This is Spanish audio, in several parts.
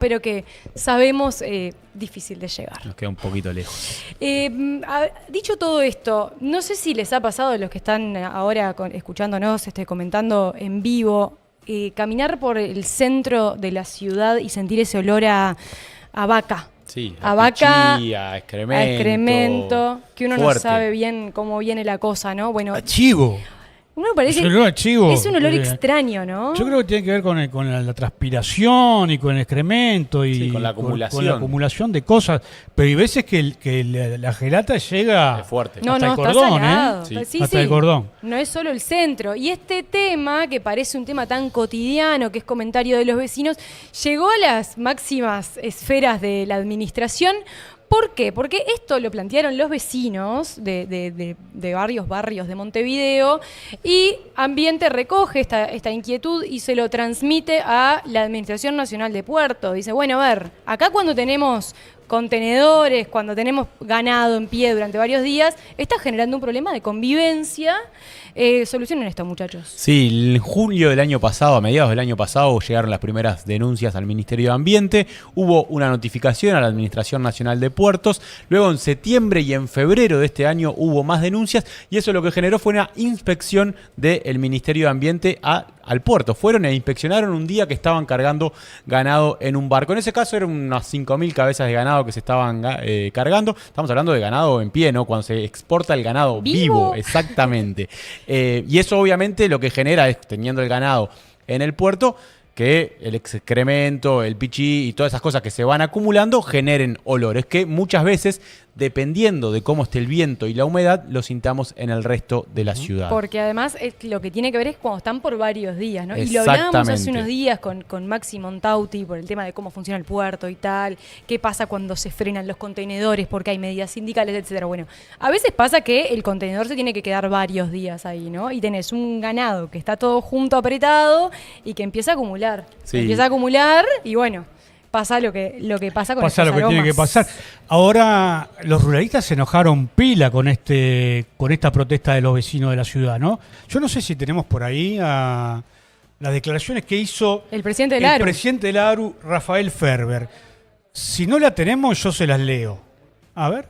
pero que sabemos difícil de llegar. Nos queda un poquito lejos. Dicho todo esto, no sé si les ha pasado a los que están ahora escuchándonos, comentando en vivo, caminar por el centro de la ciudad y sentir ese olor a vaca. Sí, a vaca, pichí, a excremento, que uno fuerte. no sabe bien cómo viene la cosa, ¿no? Bueno, a chivo. uno parece Es olor a chivo. es un olor extraño, ¿no? Yo creo que tiene que ver con la transpiración y con el excremento y Sí, con la acumulación. con la acumulación de cosas. Pero hay veces que la gelata llega Es fuerte. No, hasta no, el cordón, está salado. Sí. Sí, hasta sí. el cordón. No es solo el centro. Y este tema, que parece un tema tan cotidiano, que es comentario de los vecinos, llegó a las máximas esferas de la administración. ¿Por qué? Porque esto lo plantearon los vecinos de varios barrios de Montevideo y Ambiente recoge esta inquietud y se lo transmite a la Administración Nacional de Puerto. Dice, bueno, a ver, acá cuando tenemos contenedores, cuando tenemos ganado en pie durante varios días, está generando un problema de convivencia. Solucionen esto, muchachos. Sí, en julio del año pasado, a mediados del año pasado, llegaron las primeras denuncias al Ministerio de Ambiente, hubo una notificación a la Administración Nacional de Puertos, luego en septiembre y en febrero de este año hubo más denuncias y eso lo que generó fue una inspección del Ministerio de Ambiente al puerto. Fueron e inspeccionaron un día que estaban cargando ganado en un barco. En ese caso eran unas 5.000 cabezas de ganado que se estaban cargando. Estamos hablando de ganado en pie, ¿no? Cuando se exporta el ganado vivo, exactamente. Y eso obviamente lo que genera es, teniendo el ganado en el puerto, que el excremento, el pichí y todas esas cosas que se van acumulando generen olores que muchas veces, dependiendo de cómo esté el viento y la humedad, lo sintamos en el resto de la ciudad. Porque además lo que tiene que ver es cuando están por varios días, ¿no? Y lo hablábamos hace unos días con Maxi Montauti por el tema de cómo funciona el puerto y tal, qué pasa cuando se frenan los contenedores porque hay medidas sindicales, etcétera. Bueno, a veces pasa que el contenedor se tiene que quedar varios días ahí, ¿no? Y tenés un ganado que está todo junto, apretado y que empieza a acumular. Sí. Empieza a acumular y bueno, pasa lo que pasa con Pasa estos lo que aromas. tiene que pasar. Ahora, los ruralistas se enojaron pila con esta protesta de los vecinos de la ciudad, ¿no? Yo no sé si tenemos por ahí las declaraciones que hizo El presidente del ARU. presidente del ARU, Rafael Ferber. Si no la tenemos, yo se las leo. A ver.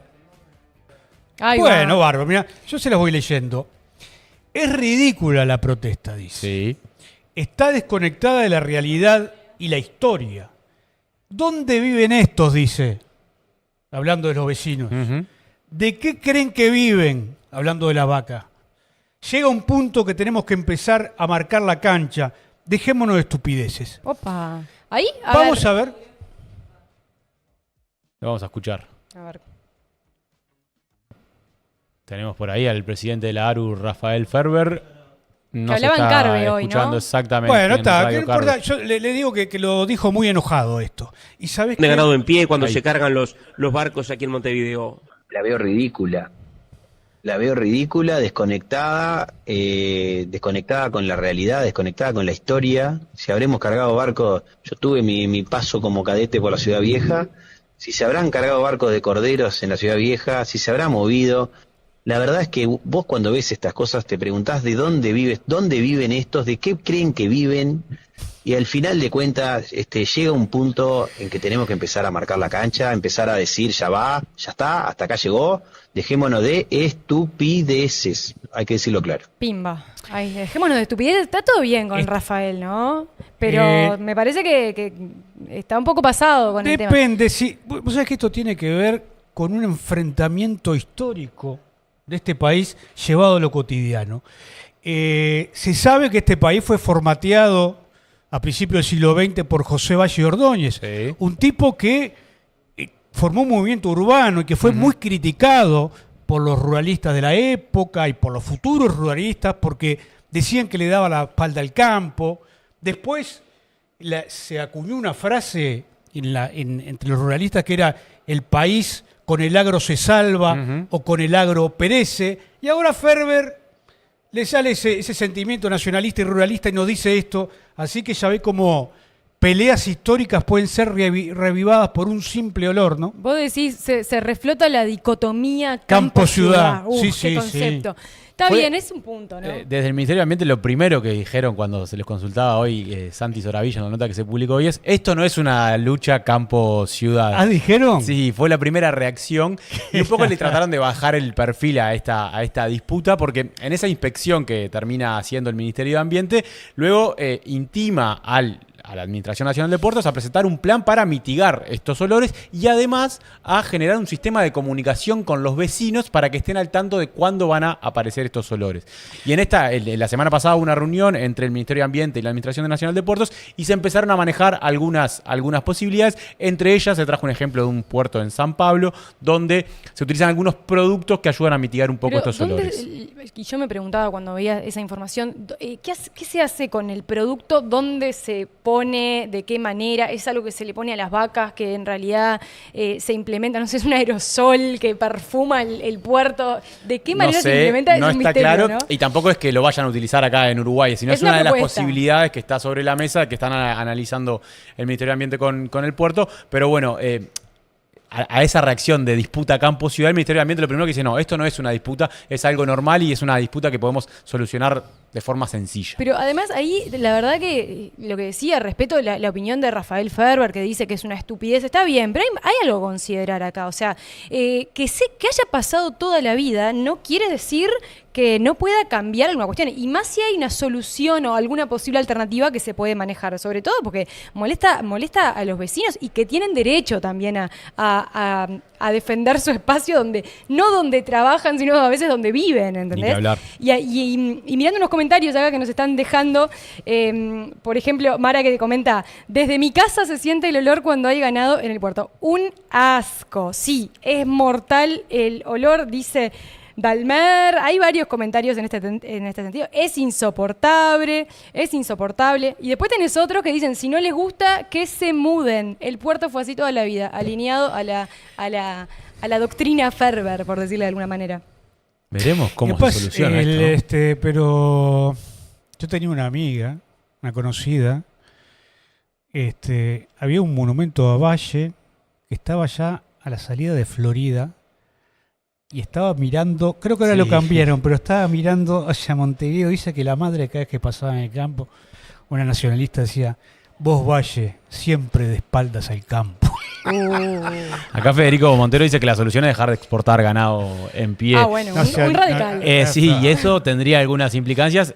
Ahí Bueno, va. bárbaro. Mira, yo se las voy leyendo. Es ridícula la protesta, dice. Sí. Está desconectada de la realidad y la historia. ¿Dónde viven estos? Dice, hablando de los vecinos. Ujú. ¿De qué creen que viven? Hablando de la vaca. Llega un punto que tenemos que empezar a marcar la cancha. Dejémonos de estupideces. Opa. Ahí, Vamos a ver. Lo vamos a escuchar. A ver. Tenemos por ahí al presidente de la ARU, Rafael Ferber. No Que se hablaba en está Carve hoy, escuchando ¿no? exactamente. Bueno, en está. Radio No importa. Carve. Yo le digo que lo dijo muy enojado esto. ¿Y sabes De qué? ganado en pie cuando Ahí. se cargan los barcos aquí en Montevideo. La veo ridícula. La veo ridícula, desconectada, desconectada con la realidad, desconectada con la historia. Si habremos cargado barcos, yo tuve mi paso como cadete por la Ciudad Vieja, si se habrán cargado barcos de corderos en la Ciudad Vieja, si se habrá movido. La verdad es que vos cuando ves estas cosas te preguntás de dónde viven estos, de qué creen que viven, y al final de cuentas llega un punto en que tenemos que empezar a marcar la cancha, empezar a decir ya va, ya está, hasta acá llegó, dejémonos de estupideces, hay que decirlo claro. Pimba. Ay, dejémonos de estupidez. Está todo bien con Rafael, ¿no? Pero me parece que está un poco pasado con el tema. Depende. Si, vos sabés que esto tiene que ver con un enfrentamiento histórico de este país llevado a lo cotidiano. Se sabe que este país fue formateado a principios del siglo XX por José Valle Ordóñez, Sí. un tipo que formó un movimiento urbano y que fue muy criticado por los ruralistas de la época y por los futuros ruralistas porque decían que le daba la espalda al campo. Después se acuñó una frase entre los ruralistas que era el país con el agro se salva o con el agro perece. Y ahora Ferber le sale ese sentimiento nacionalista y ruralista y nos dice esto. Así que ya ve cómo peleas históricas pueden ser revivadas por un simple olor, ¿no? Vos decís, se reflota la dicotomía Campo-ciudad. campo-ciudad. Sí, Qué sí, concepto. Está Fue- bien, es un punto, ¿no? Desde el Ministerio de Ambiente lo primero que dijeron cuando se les consultaba hoy Santi Soravilla en la nota que se publicó hoy es: esto no es una lucha campo-ciudad. ¿Ah, dijeron? Sí, fue la primera reacción y un poco le trataron de bajar el perfil a esta disputa porque en esa inspección que termina haciendo el Ministerio de Ambiente, luego intima a la Administración Nacional de Puertos a presentar un plan para mitigar estos olores y además a generar un sistema de comunicación con los vecinos para que estén al tanto de cuándo van a aparecer estos olores. Y en la semana pasada hubo una reunión entre el Ministerio de Ambiente y la Administración Nacional de Puertos y se empezaron a manejar algunas posibilidades. Entre ellas se trajo un ejemplo de un puerto en San Pablo donde se utilizan algunos productos que ayudan a mitigar un poco Pero, estos olores. y yo me preguntaba cuando veía esa información, ¿qué se hace con el producto? ¿Dónde se pone? ¿De qué manera? ¿Es algo que se le pone a las vacas que en realidad se implementa? No sé, es un aerosol que perfuma el puerto. ¿De qué manera se implementa? No es un está misterio, claro, ¿no? y tampoco es que lo vayan a utilizar acá en Uruguay, sino es una una de las propuesta. posibilidades que está sobre la mesa, que están analizando el Ministerio de Ambiente con el puerto, pero bueno, a esa reacción de disputa campo-ciudad, el Ministerio de Ambiente lo primero que dice: no, esto no es una disputa, es algo normal y es una disputa que podemos solucionar de forma sencilla. Pero además ahí, la verdad que lo que decía, respeto la opinión de Rafael Ferber, que dice que es una estupidez, está bien, pero hay algo a considerar acá. O sea, que haya pasado toda la vida no quiere decir que no pueda cambiar alguna cuestión. Y más si hay una solución o alguna posible alternativa que se puede manejar, sobre todo porque molesta a los vecinos y que tienen derecho también a defender su espacio no donde trabajan, sino a veces donde viven, ¿entendés? Ni que hablar. Y mirando unos comentarios acá que nos están dejando, por ejemplo, Mara que te comenta: desde mi casa se siente el olor cuando hay ganado en el puerto. Un asco, sí, es mortal el olor, dice Dalmer. Hay varios comentarios en este sentido. Es insoportable. Y después tenés otros que dicen: si no les gusta, que se muden. El puerto fue así toda la vida, alineado a la doctrina Ferber, por decirle de alguna manera. Veremos cómo Después, se soluciona esto, ¿no? Pero yo tenía una amiga, una conocida, había un monumento a Valle que estaba ya a la salida de Florida y estaba mirando, creo que ahora lo cambiaron, pero estaba mirando hacia Montevideo. Dice que la madre, cada vez que pasaba en el campo, una nacionalista decía: vos, Valle, siempre de espaldas al campo. Acá Federico Montero dice que la solución es dejar de exportar ganado en pie. Ah, bueno, un radical. Sí, y eso tendría algunas implicancias.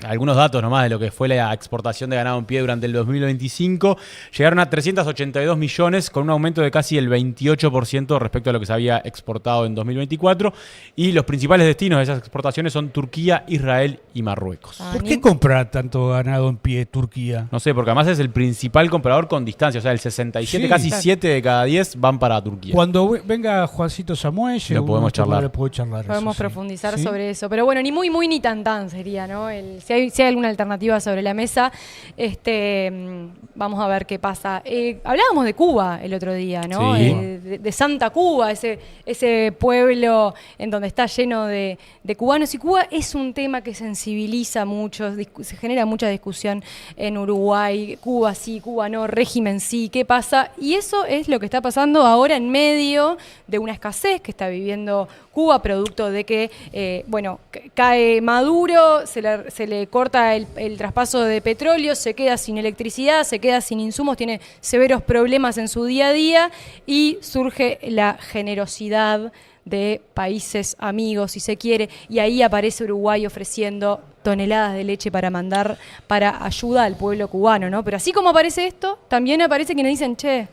Algunos datos nomás de lo que fue la exportación de ganado en pie durante el 2025. Llegaron a 382 millones, con un aumento de casi el 28% respecto a lo que se había exportado en 2024. Y los principales destinos de esas exportaciones son Turquía, Israel y Marruecos. ¿Por qué comprar tanto ganado en pie Turquía? No sé, porque además es el principal comprador con distancia. O sea, el 67, Sí, casi claro. 7 de cada 10 van para Turquía. Cuando venga Juancito Samuel, Lo podemos charlar. Podemos eso, sí. profundizar ¿Sí? sobre eso. Pero bueno, ni muy, muy, ni tan, tan sería, ¿no? Si hay alguna alternativa sobre la mesa, vamos a ver qué pasa. Hablábamos de Cuba el otro día, ¿no? Sí. De Santa Cuba, ese pueblo en donde está lleno de cubanos. Y Cuba es un tema que sensibiliza mucho, se genera mucha discusión en Uruguay. Cuba sí, Cuba no, régimen sí, ¿qué pasa? Y eso es lo que está pasando ahora en medio de una escasez que está viviendo Cuba, producto de que, cae Maduro, se le corta el traspaso de petróleo, se queda sin electricidad, se queda sin insumos, tiene severos problemas en su día a día y surge la generosidad de países amigos, si se quiere, y ahí aparece Uruguay ofreciendo toneladas de leche para mandar para ayuda al pueblo cubano, ¿no? Pero así como aparece esto, también aparece quienes dicen: che,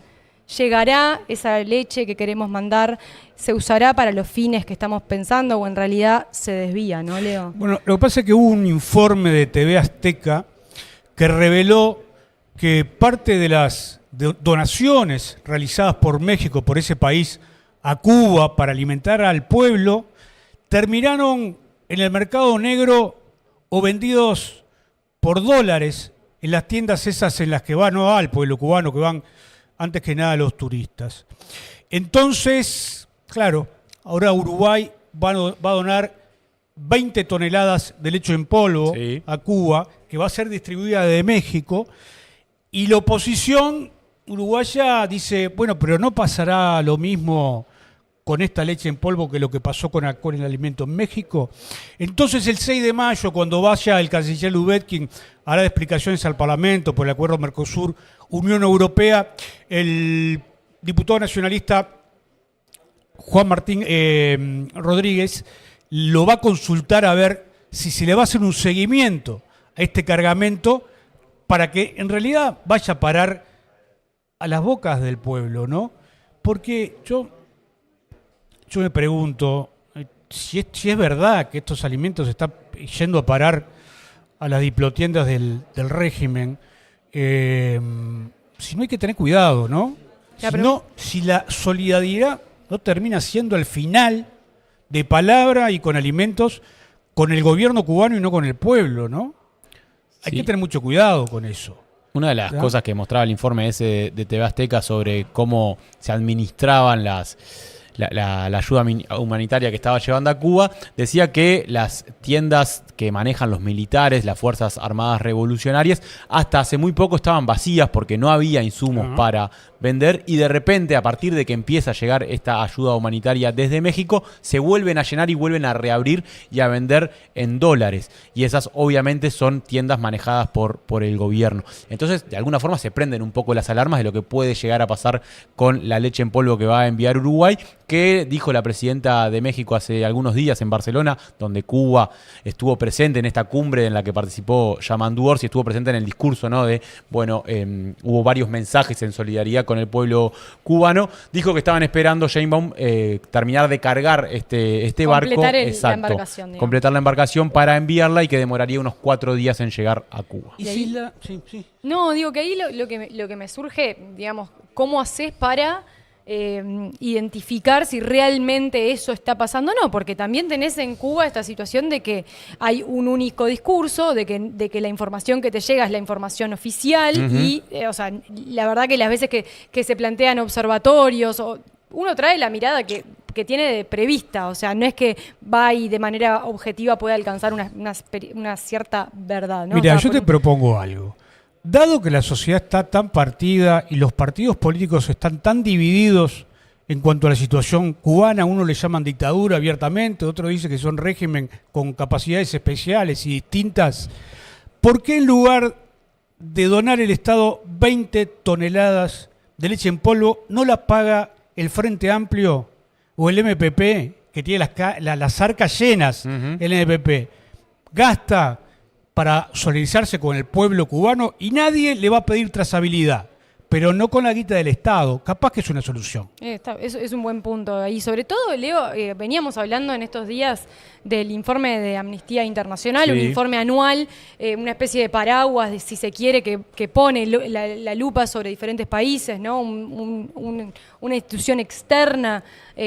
llegará esa leche que queremos mandar, se usará para los fines que estamos pensando, o en realidad se desvía, ¿no, Leo? Bueno, lo que pasa es que hubo un informe de TV Azteca que reveló que parte de las donaciones realizadas por México, por ese país, a Cuba para alimentar al pueblo, terminaron en el mercado negro o vendidos por dólares en las tiendas esas en las que va, no va al pueblo cubano, que van antes que nada los turistas. Entonces, claro, ahora Uruguay va a donar 20 toneladas de leche en polvo Sí. a Cuba, que va a ser distribuida de México, Y la oposición uruguaya dice, bueno, pero no pasará lo mismo con esta leche en polvo que lo que pasó con el alimento en México. Entonces el 6 de mayo, cuando vaya el canciller Lubetkin a dar explicaciones al Parlamento por el acuerdo Mercosur-Unión Europea, el diputado nacionalista Juan Martín Rodríguez lo va a consultar a ver si se le va a hacer un seguimiento a este cargamento para que en realidad vaya a parar a las bocas del pueblo, ¿no? Porque yo me pregunto si es verdad que estos alimentos están yendo a parar a las diplotiendas del régimen, si no hay que tener cuidado, ¿no? Si la solidaridad no termina siendo al final de palabra y con alimentos con el gobierno cubano y no con el pueblo, ¿no? Hay que tener mucho cuidado con eso. Una de las cosas que mostraba el informe ese de TV Azteca sobre cómo se administraban la ayuda humanitaria que estaba llevando a Cuba, decía que las tiendas que manejan los militares, las Fuerzas Armadas Revolucionarias, hasta hace muy poco estaban vacías porque no había insumos para vender, y de repente, a partir de que empieza a llegar esta ayuda humanitaria desde México, se vuelven a llenar y vuelven a reabrir y a vender en dólares. Y esas obviamente son tiendas manejadas por el gobierno. Entonces, de alguna forma se prenden un poco las alarmas de lo que puede llegar a pasar con la leche en polvo que va a enviar Uruguay, que dijo la presidenta de México hace algunos días en Barcelona, donde Cuba estuvo presente en esta cumbre en la que participó Yamandu Orsi, estuvo presente en el discurso, ¿no? Hubo varios mensajes en solidaridad con el pueblo cubano. Dijo que estaban esperando, Sheinbaum, terminar de cargar este barco. Completar la embarcación para enviarla, y que demoraría unos 4 días en llegar a Cuba. No, digo que ahí lo que me surge, digamos, ¿cómo haces para identificar si realmente eso está pasando o no? Porque también tenés en Cuba esta situación de que hay un único discurso, de que la información que te llega es la información oficial, y o sea, la verdad que las veces que se plantean observatorios, uno trae la mirada que tiene prevista, o sea, no es que va y de manera objetiva puede alcanzar una cierta verdad, ¿no? Mira, yo te propongo algo. Dado que la sociedad está tan partida y los partidos políticos están tan divididos en cuanto a la situación cubana, uno le llaman dictadura abiertamente, otro dice que son régimen con capacidades especiales y distintas, ¿por qué en lugar de donar el Estado 20 toneladas de leche en polvo no la paga el Frente Amplio o el MPP, que tiene las arcas llenas, el MPP? Gasta para solidarizarse con el pueblo cubano y nadie le va a pedir trazabilidad, pero no con la guita del Estado. Capaz que es una solución. Es un buen punto ahí. Sobre todo, Leo, veníamos hablando en estos días del informe de Amnistía Internacional, un informe anual, una especie de paraguas, si se quiere, que pone la lupa sobre diferentes países, ¿no? Una institución externa,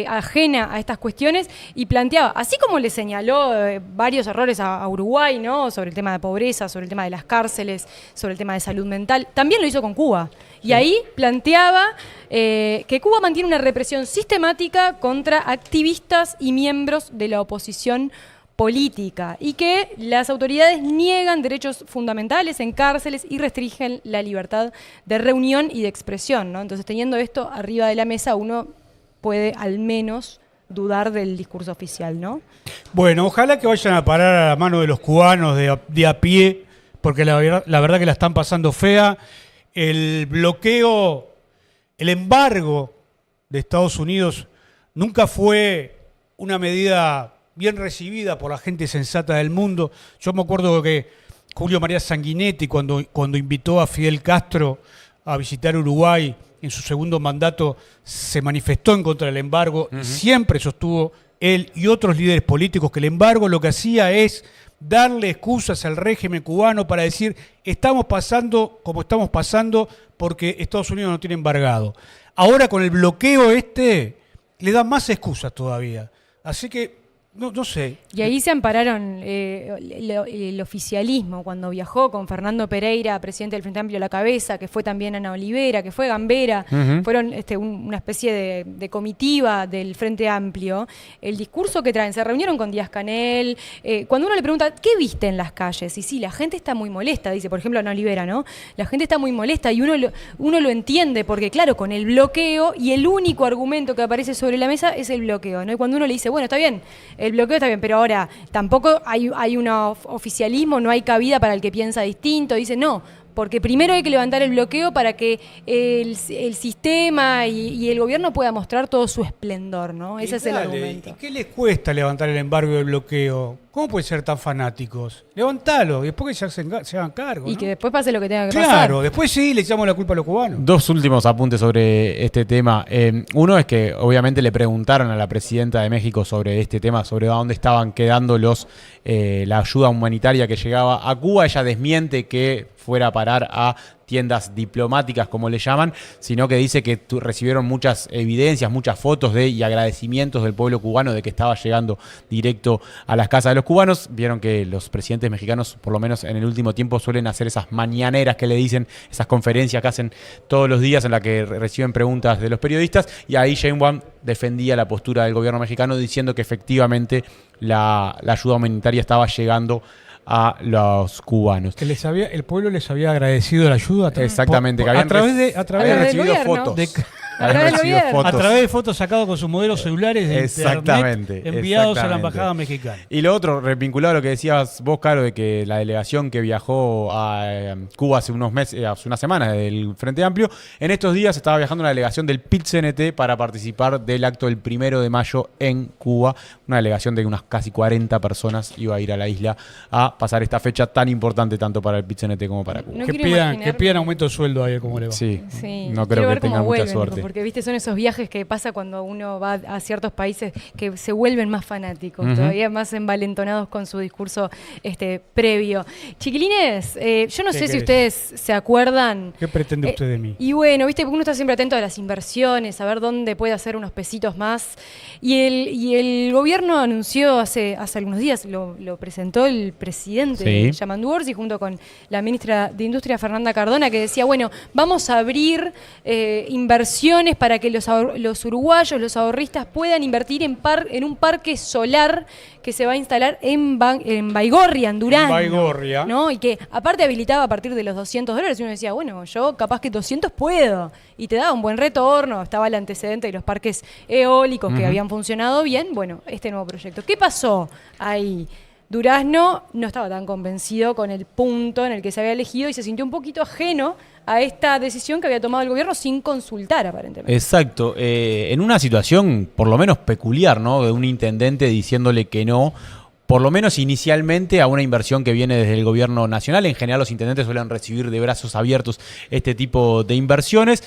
ajena a estas cuestiones, y planteaba, así como le señaló varios errores a Uruguay, ¿no? Sobre el tema de pobreza, sobre el tema de las cárceles, sobre el tema de salud mental, también lo hizo con Cuba. Y ahí planteaba que Cuba mantiene una represión sistemática contra activistas y miembros de la oposición política, y que las autoridades niegan derechos fundamentales en cárceles y restringen la libertad de reunión y de expresión, ¿no? Entonces, teniendo esto arriba de la mesa, uno puede al menos dudar del discurso oficial, ¿no? Bueno, ojalá que vayan a parar a la mano de los cubanos de a pie, porque la verdad que la están pasando fea. El bloqueo, el embargo de Estados Unidos nunca fue una medida bien recibida por la gente sensata del mundo. Yo me acuerdo que Julio María Sanguinetti, cuando invitó a Fidel Castro a visitar Uruguay en su segundo mandato, se manifestó en contra del embargo. Siempre sostuvo él y otros líderes políticos que el embargo lo que hacía es darle excusas al régimen cubano para decir, estamos pasando como estamos pasando porque Estados Unidos no tiene embargado. Ahora con el bloqueo le da más excusas todavía. Así que no sé. Y ahí se ampararon el oficialismo cuando viajó con Fernando Pereira, presidente del Frente Amplio a la cabeza, que fue también Ana Olivera, que fue Gambera, fueron una especie de comitiva del Frente Amplio. El discurso que traen, se reunieron con Díaz-Canel, cuando uno le pregunta, ¿qué viste en las calles? Y sí, la gente está muy molesta, dice, por ejemplo, Ana Olivera, ¿no? La gente está muy molesta y uno lo entiende, porque claro, con el bloqueo, y el único argumento que aparece sobre la mesa es el bloqueo, ¿no? Y cuando uno le dice, bueno, está bien, el bloqueo está bien, pero ahora tampoco hay un oficialismo, no hay cabida para el que piensa distinto. Dice, no, porque primero hay que levantar el bloqueo para que el sistema y el gobierno pueda mostrar todo su esplendor, ¿no? Ese es el argumento. ¿Y qué les cuesta levantar el embargo del bloqueo? ¿Cómo pueden ser tan fanáticos? Levantalo, y después que se hagan cargo, ¿no? Y que después pase lo que tenga que pasar. Claro, después sí le echamos la culpa a los cubanos. Dos últimos apuntes sobre este tema. Uno es que obviamente le preguntaron a la presidenta de México sobre este tema, sobre dónde estaban quedando la ayuda humanitaria que llegaba a Cuba. Ella desmiente que fuera a parar a tiendas diplomáticas, como le llaman, sino que dice que recibieron muchas evidencias, muchas fotos y agradecimientos del pueblo cubano de que estaba llegando directo a las casas de los cubanos. Vieron que los presidentes mexicanos, por lo menos en el último tiempo, suelen hacer esas mañaneras que le dicen, esas conferencias que hacen todos los días en las que reciben preguntas de los periodistas, y ahí Sheinbaum defendía la postura del gobierno mexicano diciendo que efectivamente la ayuda humanitaria estaba llegando a los cubanos. Que el pueblo les había agradecido la ayuda. Exactamente. Que a habían través de recibido gobierno. fotos. A través de fotos sacadas con sus modelos celulares de Exactamente, internet enviados a la exactamente. embajada mexicana. Y lo otro, vinculado a lo que decías vos, Caro, de que la delegación que viajó a Cuba hace unos meses, hace una semana del Frente Amplio, en estos días estaba viajando una delegación del PIT-CNT para participar del acto del 1 de mayo en Cuba. Una delegación de unas casi 40 personas iba a ir a la isla a pasar esta fecha tan importante tanto para el PIT-CNT como para Cuba. No que quiero pidan aumento de sueldo a ver cómo le va. Sí, Sí, no quiero creo que ver cómo tengan mucha vuelven, suerte. porque viste, son esos viajes que pasa cuando uno va a ciertos países que se vuelven más fanáticos, todavía más envalentonados con su discurso previo. Chiquilines, yo no sé si ustedes se acuerdan. ¿Qué pretende usted de mí? Y bueno, viste, uno está siempre atento a las inversiones, a ver dónde puede hacer unos pesitos más. Y el gobierno anunció hace algunos días, lo presentó el presidente Yamandu Orsi junto con la ministra de Industria Fernanda Cardona, que decía, bueno, vamos a abrir inversiones para que los uruguayos, los ahorristas puedan invertir en un parque solar que se va a instalar en Baigorria, en Durazno. Baigorria. ¿No? Y que aparte habilitaba a partir de los $200. Y uno decía, bueno, yo capaz que 200 puedo. Y te daba un buen retorno. Estaba el antecedente de los parques eólicos que habían funcionado bien. Bueno, este nuevo proyecto. ¿Qué pasó ahí? Durazno no estaba tan convencido con el punto en el que se había elegido y se sintió un poquito ajeno a esta decisión que había tomado el gobierno sin consultar, aparentemente. Exacto. En una situación por lo menos peculiar, ¿no? De un intendente diciéndole que no, por lo menos inicialmente, a una inversión que viene desde el gobierno nacional. En general los intendentes suelen recibir de brazos abiertos este tipo de inversiones.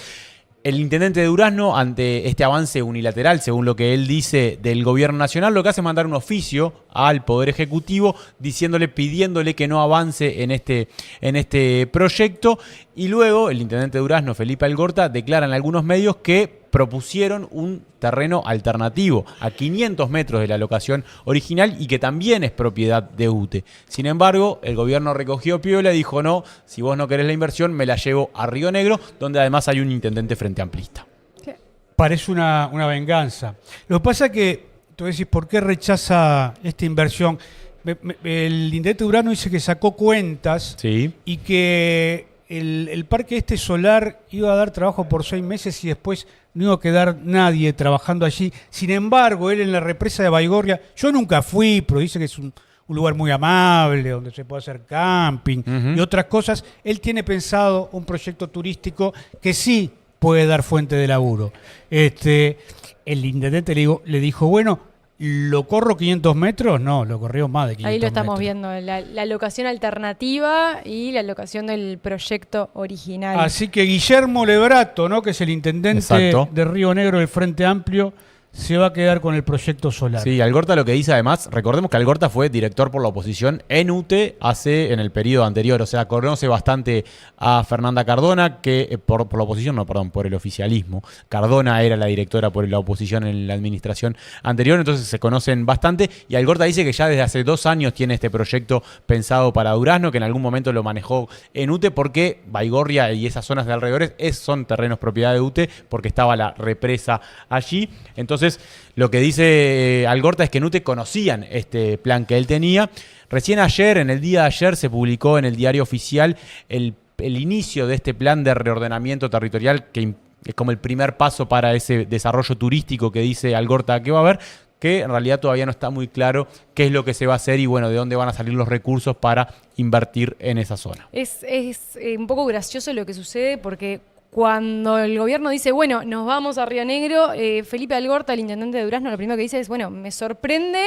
El intendente de Durazno, ante este avance unilateral, según lo que él dice, del gobierno nacional, lo que hace es mandar un oficio al Poder Ejecutivo pidiéndole que no avance en este proyecto. Y luego el intendente de Durazno, Felipe Algorta, declara en algunos medios que propusieron un terreno alternativo a 500 metros de la locación original y que también es propiedad de UTE. Sin embargo, el gobierno recogió piola y dijo, no, si vos no querés la inversión, me la llevo a Río Negro, donde además hay un intendente frente amplista. Parece una venganza. Lo que pasa es que, tú decís, ¿por qué rechaza esta inversión? El intendente Durazno dice que sacó cuentas y que el parque solar iba a dar trabajo por 6 meses y después no iba a quedar nadie trabajando allí. Sin embargo, él en la represa de Baigorria, yo nunca fui, pero dice que es un lugar muy amable, donde se puede hacer camping y otras cosas. Él tiene pensado un proyecto turístico que sí puede dar fuente de laburo. El intendente le dijo, bueno, ¿lo corro 500 metros? No, lo corrió más de 500 metros. Ahí lo estamos viendo, la locación alternativa y la locación del proyecto original. Así que Guillermo Lebrato, ¿no?, que es el intendente de Río Negro del Frente Amplio, se va a quedar con el proyecto solar. Sí, Algorta lo que dice además, recordemos que Algorta fue director por la oposición en UTE en el periodo anterior, o sea, conoce bastante a Fernanda Cardona, que por la oposición, no, perdón, por el oficialismo. Cardona era la directora por la oposición en la administración anterior, entonces se conocen bastante, y Algorta dice que ya desde hace 2 años tiene este proyecto pensado para Durazno, que en algún momento lo manejó en UTE, porque Baigorria y esas zonas de alrededores son terrenos propiedad de UTE, porque estaba la represa allí. Entonces, lo que dice Algorta es que en UTE conocían este plan que él tenía. Recién ayer, en el día de ayer, se publicó en el diario oficial el inicio de este plan de reordenamiento territorial, que es como el primer paso para ese desarrollo turístico que dice Algorta que va a haber, que en realidad todavía no está muy claro qué es lo que se va a hacer y bueno, de dónde van a salir los recursos para invertir en esa zona. Es un poco gracioso lo que sucede porque cuando el gobierno dice, bueno, nos vamos a Río Negro, Felipe Algorta, el intendente de Durazno, lo primero que dice es, bueno, me sorprende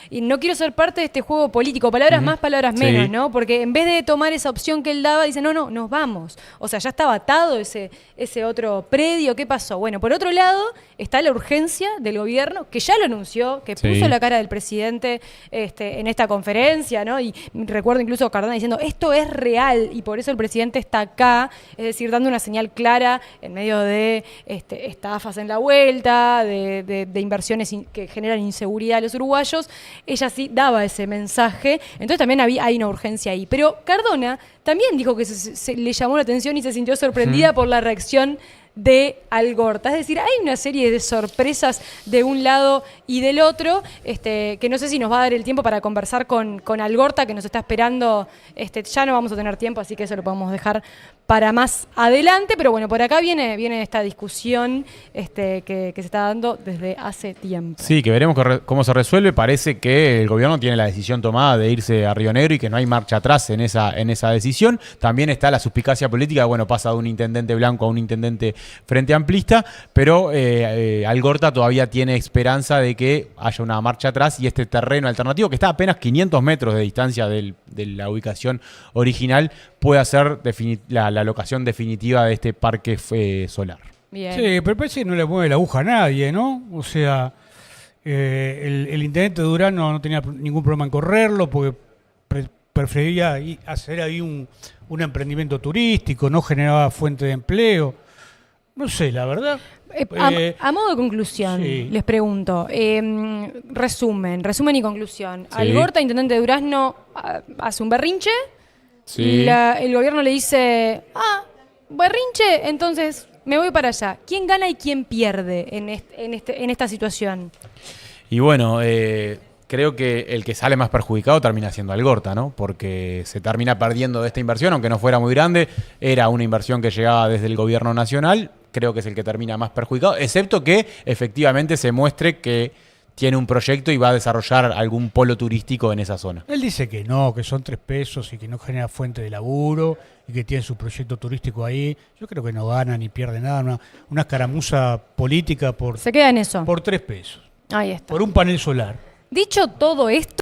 y no quiero ser parte de este juego político. Palabras más, palabras menos, ¿no? Porque en vez de tomar esa opción que él daba, dice, no, nos vamos. O sea, ya estaba atado ese otro predio. ¿Qué pasó? Bueno, por otro lado, está la urgencia del gobierno, que ya lo anunció, que puso la cara del presidente en esta conferencia, ¿no? Y recuerdo incluso a Cardona diciendo, esto es real y por eso el presidente está acá, es decir, dando una señal clara en medio de estafas en la vuelta, de inversiones que generan inseguridad a los uruguayos. Ella sí daba ese mensaje, entonces también hay una urgencia ahí. Pero Cardona también dijo que le llamó la atención y se sintió sorprendida por la reacción de Algorta. Es decir, hay una serie de sorpresas de un lado y del otro, que no sé si nos va a dar el tiempo para conversar con Algorta, que nos está esperando. Ya no vamos a tener tiempo, así que eso lo podemos dejar para más adelante, pero bueno, por acá viene esta discusión que se está dando desde hace tiempo. Sí, que veremos cómo se resuelve. Parece que el gobierno tiene la decisión tomada de irse a Río Negro y que no hay marcha atrás en esa decisión. También está la suspicacia política, bueno, pasa de un intendente blanco a un intendente frente amplista, pero Algorta todavía tiene esperanza de que haya una marcha atrás y este terreno alternativo, que está a apenas 500 metros de distancia de la ubicación original, pueda ser la locación definitiva de este parque solar. Bien. Sí, pero parece que no le mueve la aguja a nadie, ¿no? O sea, el intendente de Durazno no tenía ningún problema en correrlo porque prefería hacer ahí un emprendimiento turístico, no generaba fuente de empleo. No sé, la verdad. A modo de conclusión, sí. Les pregunto, resumen y conclusión. Sí. Algorta, intendente de Durazno, hace un berrinche. Sí. El gobierno le dice, berrinche, entonces me voy para allá. ¿Quién gana y quién pierde en esta situación? Y bueno, creo que el que sale más perjudicado termina siendo Algorta, ¿no? Porque se termina perdiendo de esta inversión, aunque no fuera muy grande. Era una inversión que llegaba desde el gobierno nacional. Creo que es el que termina más perjudicado, excepto que efectivamente se muestre que tiene un proyecto y va a desarrollar algún polo turístico en esa zona. Él dice que no, que son 3 pesos y que no genera fuente de laburo y que tiene su proyecto turístico ahí. Yo creo que no gana ni pierde nada, una escaramuza política se queda en eso. Por 3 pesos. Ahí está. Por un panel solar. Dicho todo esto,